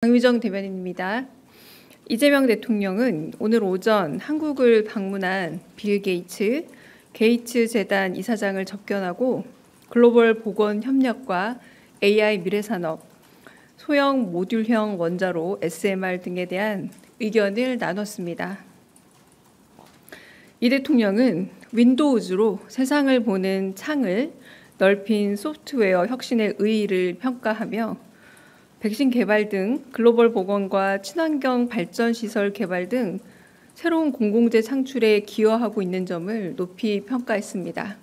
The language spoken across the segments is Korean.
강유정 대변인입니다. 이재명 대통령은 오늘 오전 한국을 방문한 빌 게이츠 재단 이사장을 접견하고 글로벌 보건 협력과 AI 미래산업, 소형 모듈형 원자로 SMR 등에 대한 의견을 나눴습니다. 이 대통령은 윈도우즈로 세상을 보는 창을 넓힌 소프트웨어 혁신의 의의를 평가하며 백신 개발 등 글로벌 보건과 친환경 발전 시설 개발 등 새로운 공공재 창출에 기여하고 있는 점을 높이 평가했습니다.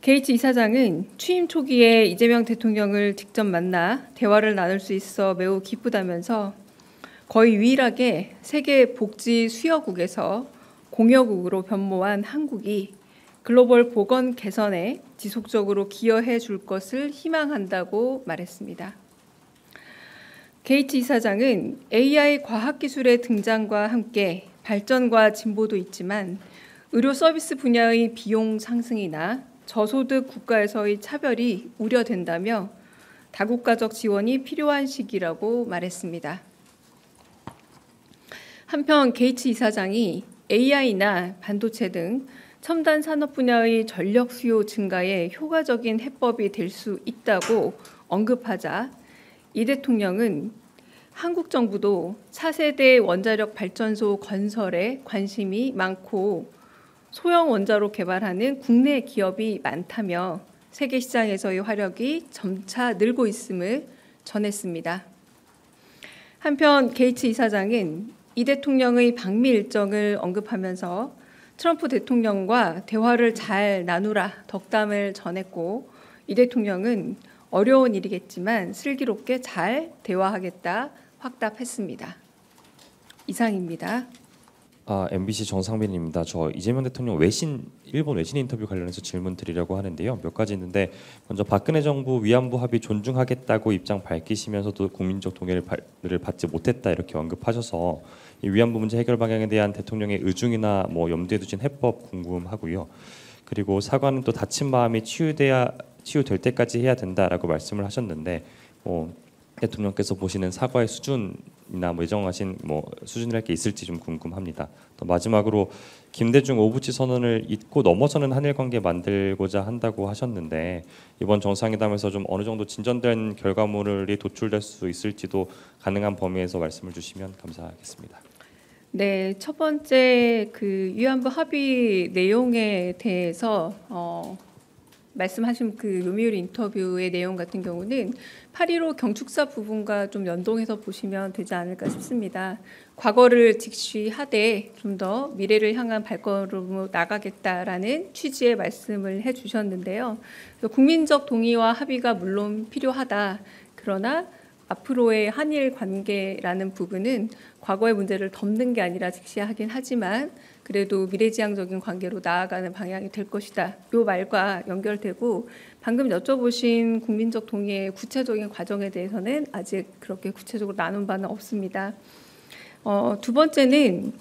게이츠 이사장은 취임 초기에 이재명 대통령을 직접 만나 대화를 나눌 수 있어 매우 기쁘다면서 거의 유일하게 세계 복지 수여국에서 공여국으로 변모한 한국이 글로벌 보건 개선에 지속적으로 기여해 줄 것을 희망한다고 말했습니다. 게이츠 이사장은 AI 과학기술의 등장과 함께 발전과 진보도 있지만 의료 서비스 분야의 비용 상승이나 저소득 국가에서의 차별이 우려된다며 다국가적 지원이 필요한 시기라고 말했습니다. 한편 게이츠 이사장이 AI나 반도체 등 첨단 산업 분야의 전력 수요 증가에 효과적인 해법이 될 수 있다고 언급하자 이 대통령은 한국 정부도 차세대 원자력 발전소 건설에 관심이 많고 소형 원자로 개발하는 국내 기업이 많다며 세계 시장에서의 화력이 점차 늘고 있음을 전했습니다. 한편 게이츠 이사장은 이 대통령의 방미 일정을 언급하면서 트럼프 대통령과 대화를 잘 나누라 덕담을 전했고 이 대통령은 어려운 일이겠지만 슬기롭게 잘 대화하겠다 확답했습니다. 이상입니다. MBC 정상빈입니다. 저 이재명 대통령 일본 외신 인터뷰 관련해서 질문 드리려고 하는데요. 몇 가지 있는데 먼저 박근혜 정부 위안부 합의 존중하겠다고 입장 밝히시면서도 국민적 동의를 받지 못했다 이렇게 언급하셔서 이 위안부 문제 해결 방향에 대한 대통령의 의중이나 염두에 두신 해법 궁금하고요. 그리고 사과는 또 다친 마음이 치유될 때까지 해야 된다라고 말씀을 하셨는데 대통령께서 보시는 사과의 수준이나 예정하신 수준이랄 게 있을지 좀 궁금합니다. 또 마지막으로 김대중 오부치 선언을 잊고 넘어서는 한일 관계 만들고자 한다고 하셨는데 이번 정상회담에서 좀 어느 정도 진전된 결과물이 도출될 수 있을지도 가능한 범위에서 말씀을 주시면 감사하겠습니다. 네, 첫 번째 위안부 합의 내용에 대해서 말씀하신 요미우리 인터뷰의 내용 같은 경우는 8.15 경축사 부분과 좀 연동해서 보시면 되지 않을까 싶습니다. 과거를 직시하되 좀 더 미래를 향한 발걸음으로 나가겠다라는 취지의 말씀을 해주셨는데요. 국민적 동의와 합의가 물론 필요하다. 그러나 앞으로의 한일 관계라는 부분은 과거의 문제를 덮는 게 아니라 직시하긴 하지만 그래도 미래지향적인 관계로 나아가는 방향이 될 것이다. 이 말과 연결되고 방금 여쭤보신 국민적 동의의 구체적인 과정에 대해서는 아직 그렇게 구체적으로 나눈 바는 없습니다. 두 번째가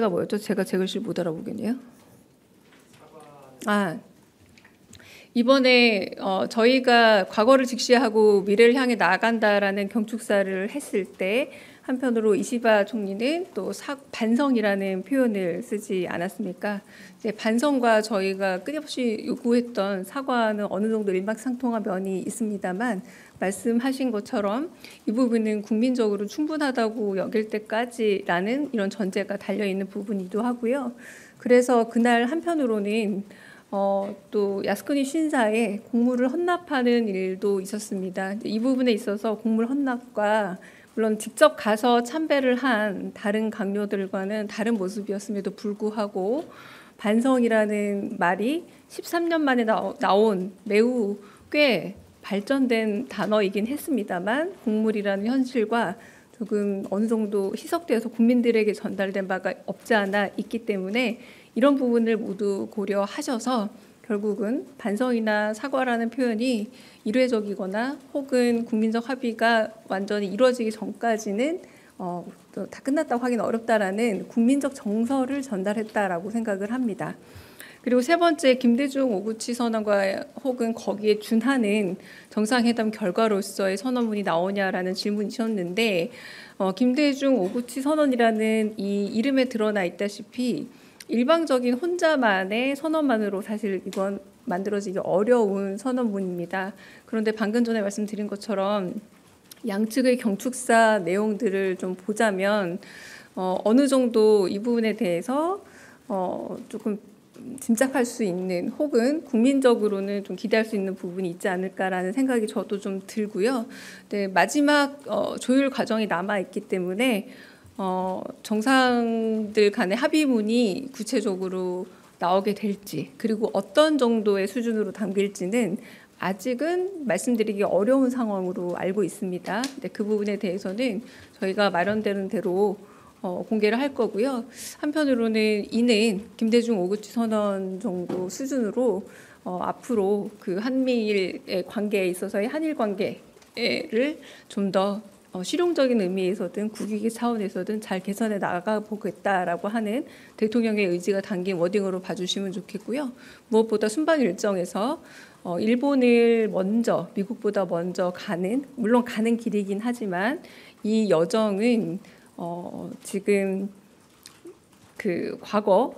뭐였죠? 제가 제 글씨를 못 알아보겠네요. 이번에 저희가 과거를 직시하고 미래를 향해 나아간다라는 경축사를 했을 때 한편으로 이시바 총리는 또 반성이라는 표현을 쓰지 않았습니까? 이제 반성과 저희가 끊임없이 요구했던 사과는 어느 정도 일맥상통한 면이 있습니다만 말씀하신 것처럼 이 부분은 국민적으로 충분하다고 여길 때까지라는 이런 전제가 달려있는 부분이기도 하고요. 그래서 그날 한편으로는 또 야스쿠니 신사에 공물을 헌납하는 일도 있었습니다. 이 부분에 있어서 공물 헌납과 물론 직접 가서 참배를 한 다른 강요들과는 다른 모습이었음에도 불구하고 반성이라는 말이 13년 만에 나온 매우 꽤 발전된 단어이긴 했습니다만 공물이라는 현실과 조금 어느 정도 희석되어서 국민들에게 전달된 바가 없지 않아 있기 때문에 이런 부분을 모두 고려하셔서 결국은 반성이나 사과라는 표현이 일회적이거나 혹은 국민적 합의가 완전히 이루어지기 전까지는 다 끝났다고 하기는 어렵다라는 국민적 정서를 전달했다라고 생각을 합니다. 그리고 세 번째, 김대중 오구치 선언과 혹은 거기에 준하는 정상회담 결과로서의 선언문이 나오냐라는 질문이셨는데, 김대중 오구치 선언이라는 이 이름에 드러나 있다시피 일방적인 혼자만의 선언만으로 사실 이건 만들어지기 어려운 선언문입니다. 그런데 방금 전에 말씀드린 것처럼 양측의 경축사 내용들을 좀 보자면 어느 정도 이 부분에 대해서 조금 짐작할 수 있는 혹은 국민적으로는 좀 기대할 수 있는 부분이 있지 않을까라는 생각이 저도 좀 들고요. 네, 마지막 조율 과정이 남아 있기 때문에 정상들 간의 합의문이 구체적으로 나오게 될지 그리고 어떤 정도의 수준으로 담길지는 아직은 말씀드리기 어려운 상황으로 알고 있습니다. 네, 그 부분에 대해서는 저희가 마련되는 대로 공개를 할 거고요. 한편으로는 이는 김대중 오구치 선언 정도 수준으로 앞으로 그 한미일의 관계에 있어서의 한일 관계를 좀 더 실용적인 의미에서든 국익의 차원에서든 잘 개선해 나가 보겠다라고 하는 대통령의 의지가 담긴 워딩으로 봐주시면 좋겠고요. 무엇보다 순방 일정에서 일본을 먼저 미국보다 먼저 가는 물론 가는 길이긴 하지만 이 여정은 지금 그 과거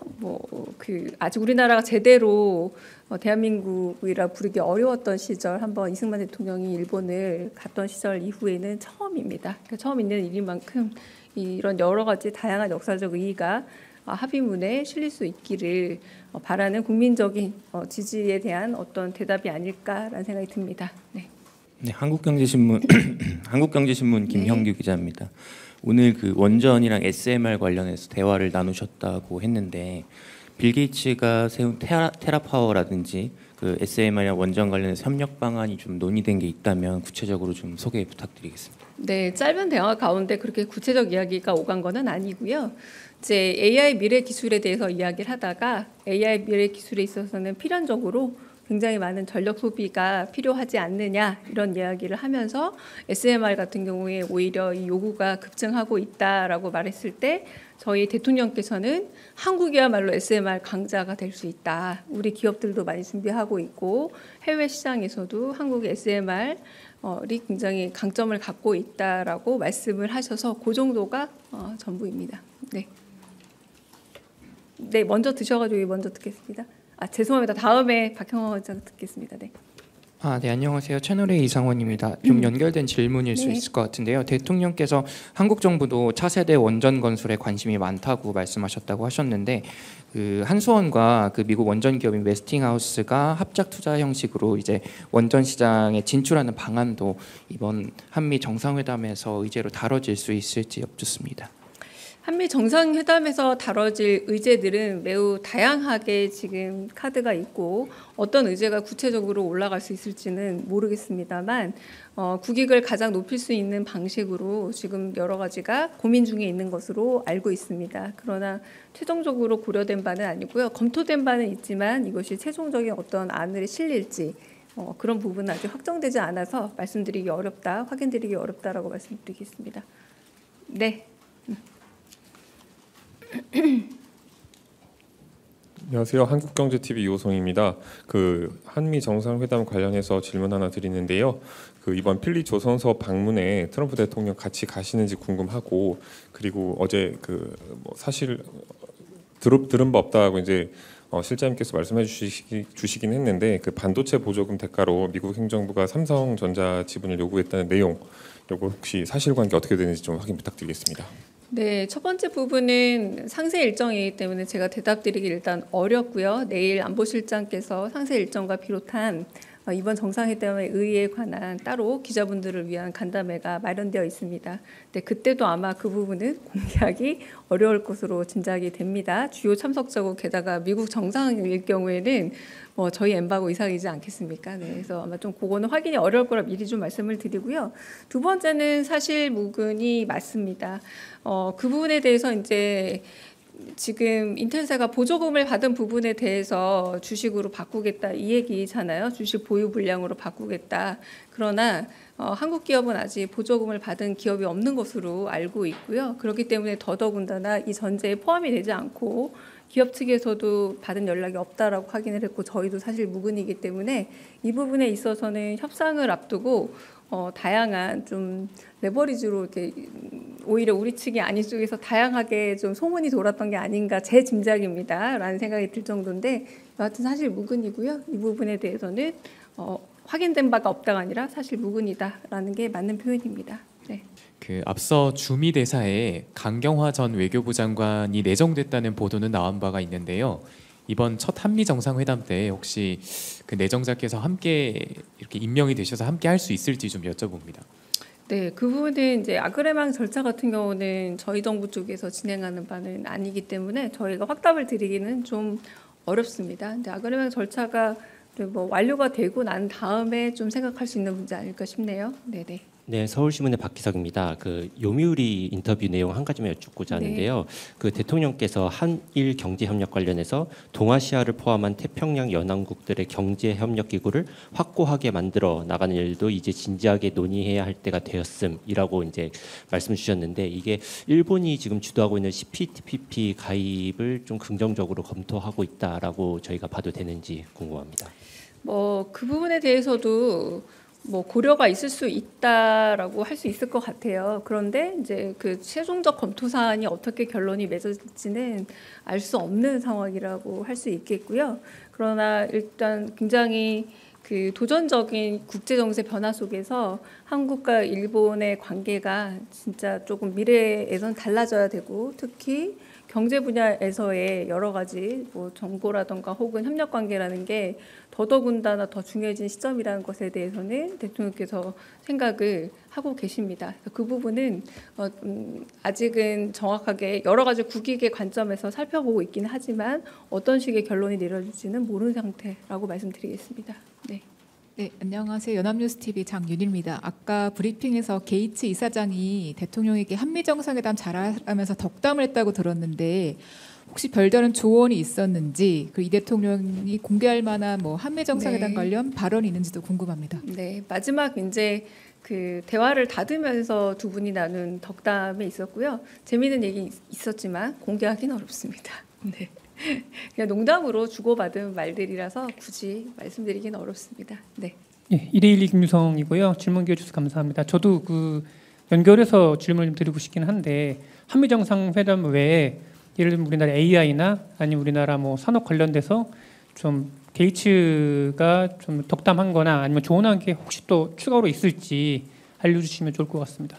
아직 우리나라가 제대로 대한민국이라 부르기 어려웠던 시절 한번 이승만 대통령이 일본을 갔던 시절 이후에는 처음입니다. 그러니까 처음 있는 일인 만큼 이런 여러 가지 다양한 역사적 의의가 합의문에 실릴 수 있기를 바라는 국민적인 지지에 대한 어떤 대답이 아닐까라는 생각이 듭니다. 네. 네, 한국경제신문 한국경제신문 김형규 기자입니다. 오늘 그 원전이랑 SMR 관련해서 대화를 나누셨다고 했는데 빌 게이츠가 세운 테라파워라든지 그 SMR이나 원전 관련해서 협력 방안이 좀 논의된 게 있다면 구체적으로 좀 소개 부탁드리겠습니다. 네, 짧은 대화 가운데 그렇게 구체적 이야기가 오간 거는 아니고요. 이제 AI 미래 기술에 대해서 이야기를 하다가 AI 미래 기술에 있어서는 필연적으로 굉장히 많은 전력 소비가 필요하지 않느냐 이런 이야기를 하면서 SMR 같은 경우에 오히려 이 요구가 급증하고 있다라고 말했을 때 저희 대통령께서는 한국이야말로 SMR 강자가 될 수 있다. 우리 기업들도 많이 준비하고 있고 해외 시장에서도 한국의 SMR이 굉장히 강점을 갖고 있다라고 말씀을 하셔서 그 정도가 전부입니다. 네. 네, 먼저 드셔가지고 먼저 듣겠습니다. 죄송합니다. 다음에 박형원 의장 듣겠습니다. 네. 네, 안녕하세요. 채널A 이상원입니다. 좀 연결된 질문일 수 있을 것 같은데요. 대통령께서 한국 정부도 차세대 원전 건설에 관심이 많다고 말씀하셨다고 하셨는데 그 한수원과 그 미국 원전 기업인 웨스팅하우스가 합작 투자 형식으로 이제 원전 시장에 진출하는 방안도 이번 한미 정상회담에서 의제로 다뤄질 수 있을지 여쭙습니다. 한미 정상회담에서 다뤄질 의제들은 매우 다양하게 지금 카드가 있고 어떤 의제가 구체적으로 올라갈 수 있을지는 모르겠습니다만 국익을 가장 높일 수 있는 방식으로 지금 여러 가지가 고민 중에 있는 것으로 알고 있습니다. 그러나 최종적으로 고려된 바는 아니고요. 검토된 바는 있지만 이것이 최종적인 어떤 안을 실릴지 그런 부분은 아직 확정되지 않아서 말씀드리기 어렵다, 확인드리기 어렵다라고 말씀드리겠습니다. 네. 안녕하세요. 한국경제TV 이호성입니다. 그 한미 정상회담 관련해서 질문 하나 드리는데요. 그 이번 필리 조선소 방문에 트럼프 대통령 같이 가시는지 궁금하고 그리고 어제 그 뭐 사실 들은 바 없다고 이제 실장님께서 말씀해 주시긴 했는데 그 반도체 보조금 대가로 미국 행정부가 삼성전자 지분을 요구했다는 내용, 이거 혹시 사실관계 어떻게 되는지 좀 확인 부탁드리겠습니다. 네, 첫 번째 부분은 상세 일정이기 때문에 제가 대답드리기 일단 어렵고요. 내일 안보실장께서 상세 일정과 비롯한 이번 정상회담의 의의에 관한 따로 기자분들을 위한 간담회가 마련되어 있습니다. 네, 그때도 아마 그 부분은 공개하기 어려울 것으로 짐작이 됩니다. 주요 참석자고 게다가 미국 정상일 경우에는 저희 엠바고 이상이지 않겠습니까? 네, 그래서 아마 좀 그거는 확인이 어려울 거라 미리 좀 말씀을 드리고요. 두 번째는 사실 무근이 맞습니다. 그 부분에 대해서 이제 지금 인텔사가 보조금을 받은 부분에 대해서 주식으로 바꾸겠다 이 얘기잖아요. 주식 보유 물량으로 바꾸겠다. 그러나 한국 기업은 아직 보조금을 받은 기업이 없는 것으로 알고 있고요. 그렇기 때문에 더더군다나 이 전제에 포함이 되지 않고 기업 측에서도 받은 연락이 없다라고 확인을 했고 저희도 사실 무근이기 때문에 이 부분에 있어서는 협상을 앞두고 다양한 좀 레버리지로 이렇게 오히려 우리 측이 아닌 쪽에서 다양하게 좀 소문이 돌았던 게 아닌가 제 짐작입니다라는 생각이 들 정도인데 여하튼 사실 무근이고요. 이 부분에 대해서는 확인된 바가 없다가 아니라 사실 무근이다라는 게 맞는 표현입니다. 네. 그 앞서 주미 대사에 강경화 전 외교부 장관이 내정됐다는 보도는 나온 바가 있는데요. 이번 첫 한미 정상회담 때 혹시 그 내정자께서 함께 이렇게 임명이 되셔서 함께 할 수 있을지 좀 여쭤봅니다. 네, 그 부분은 이제 아그레망 절차 같은 경우는 저희 정부 쪽에서 진행하는 바는 아니기 때문에 저희가 확답을 드리기는 좀 어렵습니다. 근데 아그레망 절차가 뭐 완료가 되고 난 다음에 좀 생각할 수 있는 문제 아닐까 싶네요. 네네. 네, 서울신문의 박기석입니다. 그 요미우리 인터뷰 내용 한 가지만 여쭙고자 하는데요. 그 대통령께서 한일 경제 협력 관련해서 동아시아를 포함한 태평양 연안국들의 경제 협력 기구를 확고하게 만들어 나가는 일도 이제 진지하게 논의해야 할 때가 되었음이라고 이제 말씀 주셨는데 이게 일본이 지금 주도하고 있는 CPTPP 가입을 좀 긍정적으로 검토하고 있다라고 저희가 봐도 되는지 궁금합니다. 뭐 그 부분에 대해서도 뭐 고려가 있을 수 있다라고 할 수 있을 것 같아요. 그런데 이제 그 최종적 검토 사안이 어떻게 결론이 맺어질지는 알 수 없는 상황이라고 할 수 있겠고요. 그러나 일단 굉장히 그 도전적인 국제 정세 변화 속에서 한국과 일본의 관계가 진짜 조금 미래에선 달라져야 되고 특히 경제 분야에서의 여러 가지 뭐 정보라든가 혹은 협력 관계라는 게 더더군다나 더 중요해진 시점이라는 것에 대해서는 대통령께서 생각을 하고 계십니다. 그 부분은 아직은 정확하게 여러 가지 국익의 관점에서 살펴보고 있기는 하지만 어떤 식의 결론이 내려질지는 모르는 상태라고 말씀드리겠습니다. 네. 네, 안녕하세요. 연합뉴스TV 장윤희입니다. 아까 브리핑에서 게이츠 이사장이 대통령에게 한미정상회담 잘하면서 덕담을 했다고 들었는데 혹시 별다른 조언이 있었는지 그리고 이 대통령이 공개할 만한 뭐 한미정상회담 네. 관련 발언이 있는지도 궁금합니다. 네, 마지막 이제 그 대화를 닫으면서 두 분이 나눈 덕담에 있었고요. 재미있는 얘기 있었지만 공개하기는 어렵습니다. 네. 그냥 농담으로 주고받은 말들이라서 굳이 말씀드리기는 어렵습니다. 네. 예, 121 김유성이고요. 질문 기회 주셔서 감사합니다. 저도 그 연결해서 질문을 좀 드리고 싶긴 한데 한미 정상회담 외에 예를 들면 우리나라 AI나 아니면 우리나라 뭐 산업 관련돼서 좀 게이츠가 좀 덕담한거나 아니면 조언한 게 혹시 또 추가로 있을지 알려주시면 좋을 것 같습니다.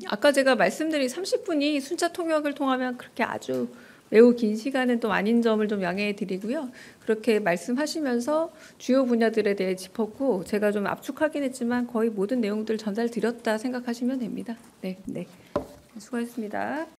아까 제가 말씀드린 30분이 순차 통역을 통하면 그렇게 아주 매우 긴 시간은 또 아닌 점을 좀 양해해 드리고요. 그렇게 말씀하시면서 주요 분야들에 대해 짚었고 제가 좀 압축하긴 했지만 거의 모든 내용들 전달 드렸다 생각하시면 됩니다. 네, 네. 수고하셨습니다.